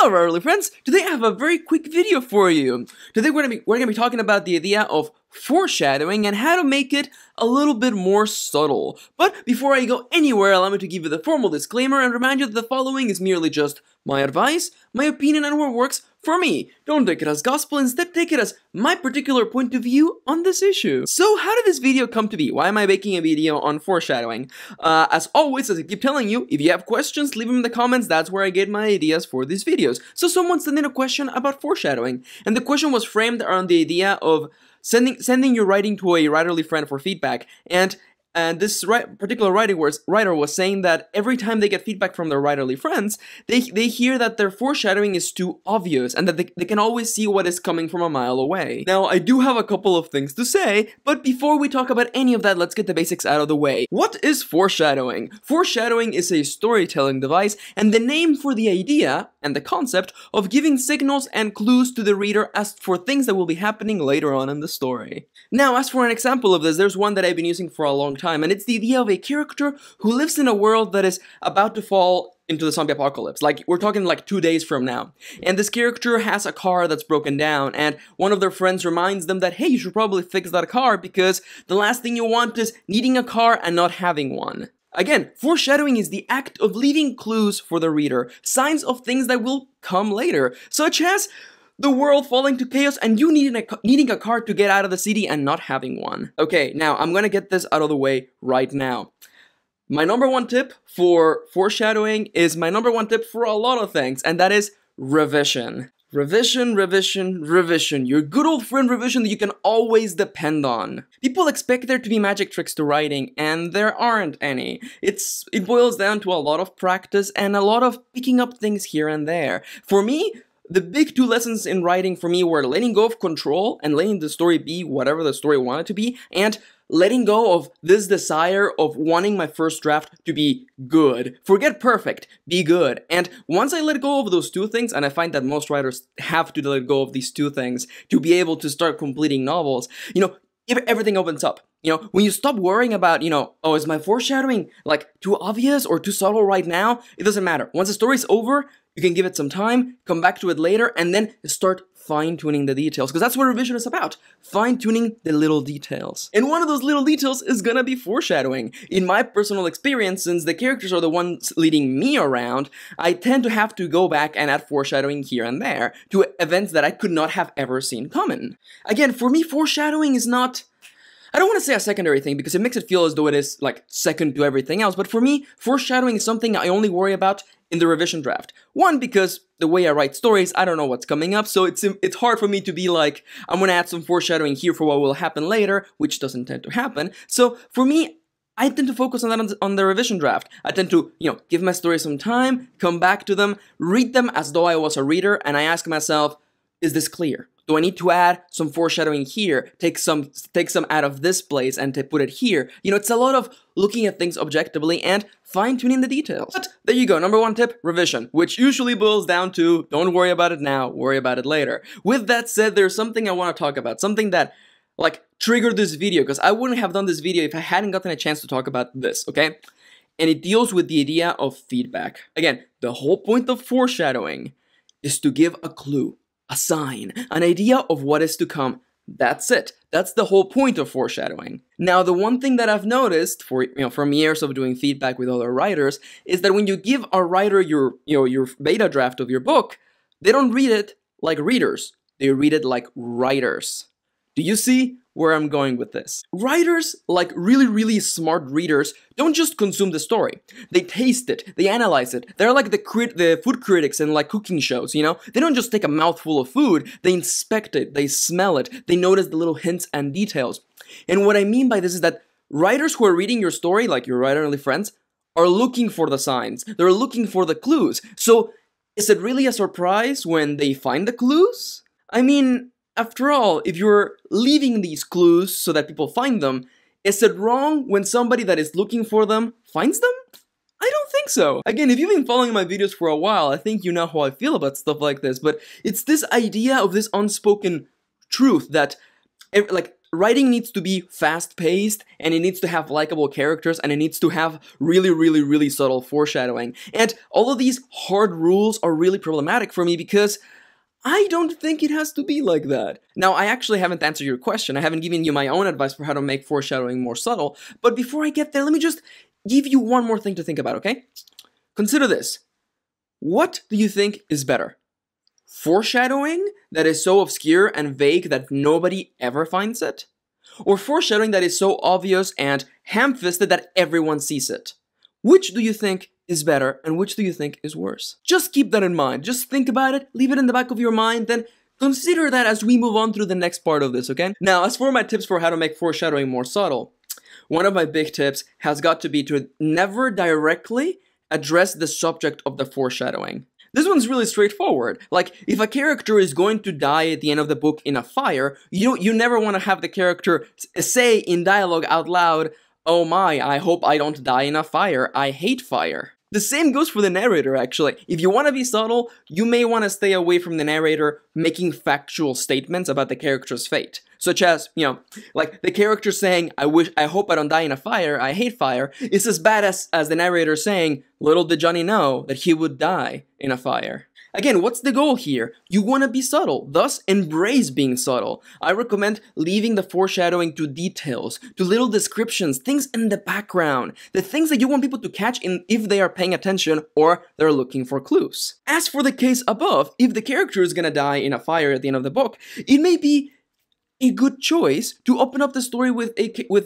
Hello, early friends! Today I have a very quick video for you. Today we're gonna be talking about the idea of foreshadowing and how to make it a little bit more subtle. But before I go anywhere, allow me to give you the formal disclaimer and remind you that the following is merely just my advice, my opinion, and what works for me. Don't take it as gospel, instead take it as my particular point of view on this issue. So how did this video come to be? Why am I making a video on foreshadowing? As always, as I keep telling you, if you have questions, leave them in the comments. That's where I get my ideas for these videos. So someone sent in a question about foreshadowing, and the question was framed around the idea of sending your writing to a writerly friend for feedback, and this particular writer was saying that every time they get feedback from their writerly friends, they hear that their foreshadowing is too obvious and that they can always see what is coming from a mile away. Now, I do have a couple of things to say, but before we talk about any of that, let's get the basics out of the way. What is foreshadowing? Foreshadowing is a storytelling device and the name for the idea and the concept of giving signals and clues to the reader as for things that will be happening later on in the story. Now, as for an example of this, there's one that I've been using for a long time, and it's the idea of a character who lives in a world that is about to fall into the zombie apocalypse. Like, we're talking like 2 days from now. And this character has a car that's broken down, and one of their friends reminds them that, hey, you should probably fix that car because the last thing you want is needing a car and not having one. Again, foreshadowing is the act of leaving clues for the reader, signs of things that will come later, such as the world falling to chaos and you needing a car to get out of the city and not having one. Okay, now I'm gonna get this out of the way right now. My number one tip for foreshadowing is my number one tip for a lot of things, and that is revision. Revision, revision, revision. Your good old friend revision that you can always depend on. People expect there to be magic tricks to writing, and there aren't any. It boils down to a lot of practice and a lot of picking up things here and there. For me, the big two lessons in writing for me were letting go of control and letting the story be whatever the story wanted to be, and letting go of this desire of wanting my first draft to be good. Forget perfect, be good. And once I let go of those two things, and I find that most writers have to let go of these two things to be able to start completing novels, everything opens up. When you stop worrying about, oh, is my foreshadowing like too obvious or too subtle right now? It doesn't matter. Once the story's over, you can give it some time, come back to it later, and then start fine-tuning the details, because that's what revision is about, fine-tuning the little details. And one of those little details is gonna be foreshadowing. In my personal experience, since the characters are the ones leading me around, I tend to have to go back and add foreshadowing here and there to events that I could not have ever seen coming. Again, for me, foreshadowing is not, I don't want to say a secondary thing because it makes it feel as though it is like second to everything else, but for me, foreshadowing is something I only worry about in the revision draft. One, because the way I write stories, I don't know what's coming up, so it's hard for me to be like, I'm gonna add some foreshadowing here for what will happen later, which doesn't tend to happen. So for me, I tend to focus on that on the revision draft. I tend to, give my stories some time, come back to them, read them as though I was a reader, and I ask myself, is this clear? Do I need to add some foreshadowing here, take some out of this place and to put it here? It's a lot of looking at things objectively and fine-tuning the details. But there you go, number one tip, revision, which usually boils down to don't worry about it now, worry about it later. With that said, there's something I want to talk about, something that triggered this video, because I wouldn't have done this video if I hadn't gotten a chance to talk about this, okay? And it deals with the idea of feedback. Again, the whole point of foreshadowing is to give a clue, a sign, an idea of what is to come. That's it. That's the whole point of foreshadowing. Now, the one thing that I've noticed from years of doing feedback with other writers is that when you give a writer your beta draft of your book, they don't read it like readers. They read it like writers. Do you see where I'm going with this? Writers, like really, really smart readers, don't just consume the story. They taste it, they analyze it. They're like the food critics in like cooking shows, They don't just take a mouthful of food, they inspect it, they smell it, they notice the little hints and details. And what I mean by this is that writers who are reading your story, like your writerly friends, are looking for the signs. They're looking for the clues. So, is it really a surprise when they find the clues? I mean, after all, if you're leaving these clues so that people find them, is it wrong when somebody that is looking for them finds them? I don't think so. Again, if you've been following my videos for a while, I think you know how I feel about stuff like this, but it's this idea of this unspoken truth that, writing needs to be fast-paced, and it needs to have likable characters, and it needs to have really subtle foreshadowing. And all of these hard rules are really problematic for me because I don't think it has to be like that. Now, I actually haven't answered your question. I haven't given you my own advice for how to make foreshadowing more subtle, but before I get there, let me just give you one more thing to think about, okay? Consider this. What do you think is better? Foreshadowing that is so obscure and vague that nobody ever finds it? Or foreshadowing that is so obvious and ham-fisted that everyone sees it? Which do you think is better and which do you think is worse? Just keep that in mind. Just think about it, leave it in the back of your mind, then consider that as we move on through the next part of this, okay? Now, as for my tips for how to make foreshadowing more subtle, one of my big tips has got to be to never directly address the subject of the foreshadowing. This one's really straightforward. Like, if a character is going to die at the end of the book in a fire, you never want to have the character say in dialogue out loud, "Oh my, I hope I don't die in a fire. I hate fire." The same goes for the narrator, actually. If you want to be subtle, you may want to stay away from the narrator making factual statements about the character's fate. Such as, like the character saying, I hope I don't die in a fire, I hate fire, is as bad as the narrator saying, little did Johnny know that he would die in a fire. Again, what's the goal here? You want to be subtle, thus embrace being subtle. I recommend leaving the foreshadowing to details, to little descriptions, things in the background, the things that you want people to catch if they are paying attention or they're looking for clues. As for the case above, if the character is gonna die in a fire at the end of the book, it may be a good choice to open up the story with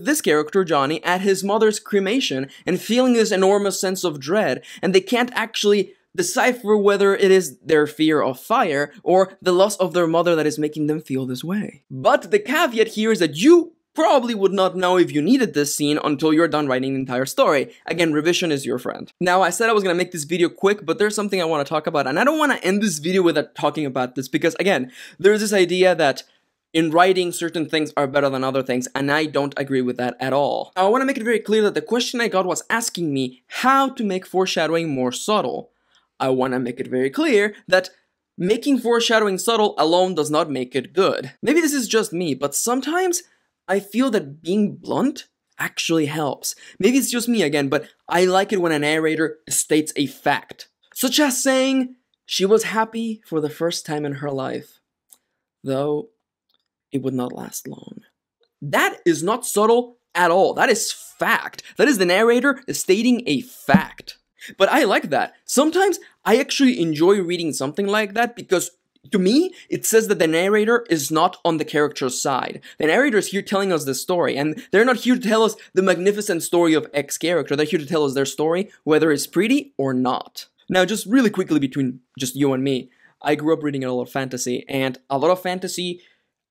this character, Johnny, at his mother's cremation and feeling this enormous sense of dread, and they can't actually decipher whether it is their fear of fire or the loss of their mother that is making them feel this way. But the caveat here is that you probably would not know if you needed this scene until you're done writing the entire story. Again, revision is your friend. Now, I said I was gonna make this video quick, but there's something I want to talk about, and I don't want to end this video without talking about this because, again, there's this idea that in writing, certain things are better than other things, and I don't agree with that at all. Now, I want to make it very clear that the question I got was asking me how to make foreshadowing more subtle. I want to make it very clear that making foreshadowing subtle alone does not make it good. Maybe this is just me, but sometimes I feel that being blunt actually helps. Maybe it's just me again, but I like it when a narrator states a fact. Such as saying, she was happy for the first time in her life, though it would not last long. That is not subtle at all. That is fact. That is the narrator stating a fact. But I like that. Sometimes I actually enjoy reading something like that because to me, it says that the narrator is not on the character's side. The narrator is here telling us the story, and they're not here to tell us the magnificent story of X character. They're here to tell us their story, whether it's pretty or not. Now, just really quickly between just you and me, I grew up reading a lot of fantasy, and a lot of fantasy,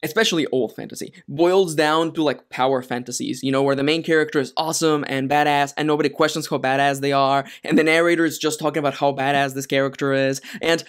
especially old fantasy, boils down to like power fantasies, where the main character is awesome and badass and nobody questions how badass they are, and the narrator is just talking about how badass this character is, and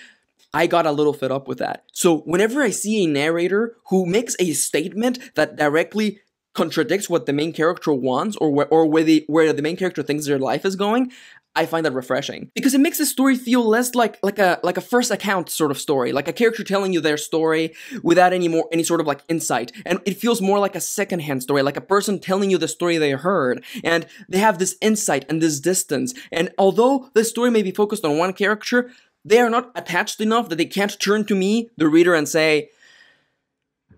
I got a little fed up with that. So whenever I see a narrator who makes a statement that directly contradicts what the main character wants or where the main character thinks their life is going, I find that refreshing because it makes the story feel less like a first account sort of story, like a character telling you their story without any sort of like insight, and it feels more like a secondhand story, like a person telling you the story they heard, and they have this insight and this distance. And although the story may be focused on one character, they are not attached enough that they can't turn to me, the reader, and say,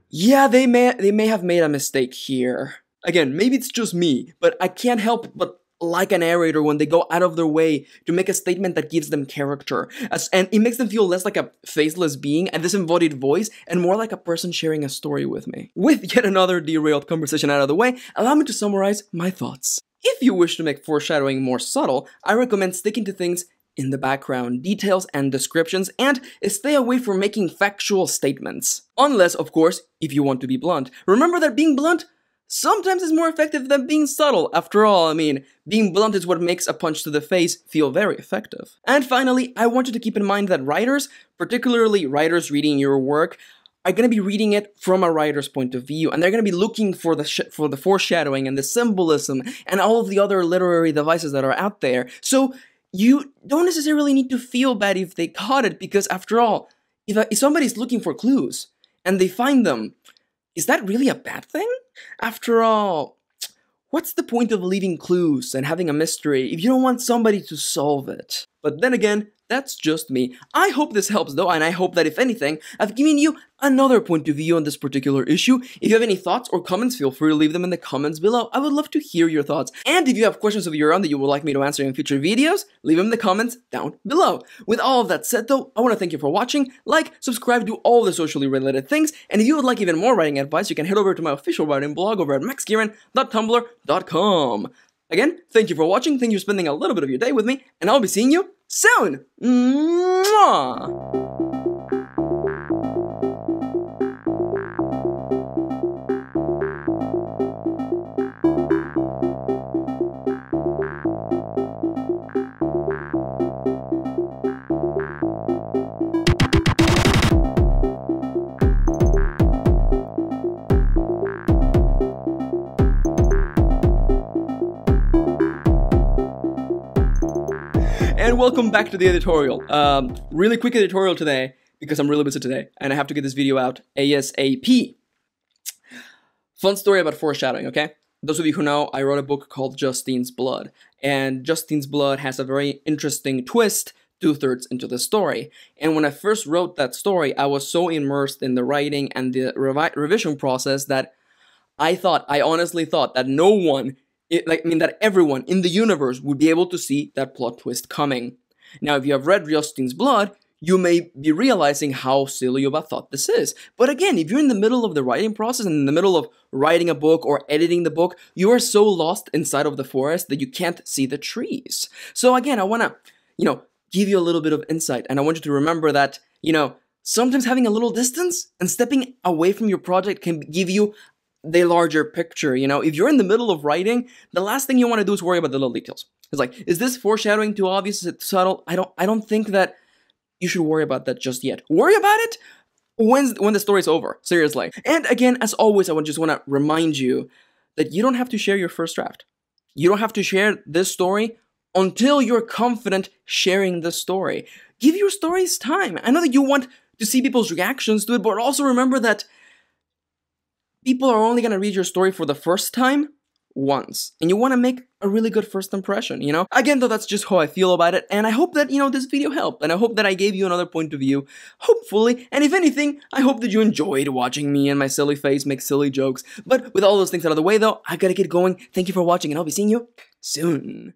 "Yeah, they may have made a mistake here." Again, maybe it's just me, but I can't help but like a narrator when they go out of their way to make a statement that gives them character. And it makes them feel less like a faceless being, a disembodied voice, and more like a person sharing a story with me. With yet another derailed conversation out of the way, allow me to summarize my thoughts. If you wish to make foreshadowing more subtle, I recommend sticking to things in the background, details and descriptions, and stay away from making factual statements. Unless, of course, if you want to be blunt. Remember that being blunt sometimes is more effective than being subtle. After all, being blunt is what makes a punch to the face feel very effective. And finally, I want you to keep in mind that writers, particularly writers reading your work, are going to be reading it from a writer's point of view, and they're going to be looking for the foreshadowing and the symbolism and all of the other literary devices that are out there. So you don't necessarily need to feel bad if they caught it, because after all, if somebody's looking for clues and they find them, is that really a bad thing? After all, what's the point of leaving clues and having a mystery if you don't want somebody to solve it? But then again, that's just me. I hope this helps though, and I hope that if anything, I've given you another point of view on this particular issue. If you have any thoughts or comments, feel free to leave them in the comments below. I would love to hear your thoughts. And if you have questions of your own that you would like me to answer in future videos, leave them in the comments down below. With all of that said though, I want to thank you for watching. Like, subscribe, do all the socially related things, and if you would like even more writing advice, you can head over to my official writing blog over at maxkieran.tumblr.com. Again, thank you for watching, thank you for spending a little bit of your day with me, and I'll be seeing you soon! Mwah! And welcome back to the editorial. Really quick editorial today, because I'm really busy today, and I have to get this video out ASAP. Fun story about foreshadowing, okay? Those of you who know, I wrote a book called Justine's Blood, and Justine's Blood has a very interesting twist 2/3 into the story. And when I first wrote that story, I was so immersed in the writing and the revision process that I honestly thought that no one that everyone in the universe would be able to see that plot twist coming. Now, if you have read Justine's Blood, you may be realizing how silly of a thought this is. But again, if you're in the middle of the writing process and in the middle of writing a book or editing the book, you are so lost inside of the forest that you can't see the trees. So again, I want to, give you a little bit of insight, and I want you to remember that, sometimes having a little distance and stepping away from your project can give you the larger picture. If you're in the middle of writing, the last thing you want to do is worry about the little details. It's like, is this foreshadowing too obvious? Is it subtle? I don't think that you should worry about that just yet. Worry about it when the story's over, seriously. And again, as always, I just want to remind you that you don't have to share your first draft. You don't have to share this story until you're confident sharing this story. Give your stories time. I know that you want to see people's reactions to it, but also remember that people are only going to read your story for the first time once, and you want to make a really good first impression, Again, though, that's just how I feel about it, and I hope that, this video helped, and I hope that I gave you another point of view, hopefully, and if anything, I hope that you enjoyed watching me and my silly face make silly jokes. But with all those things out of the way, though, I gotta get going. Thank you for watching, and I'll be seeing you soon.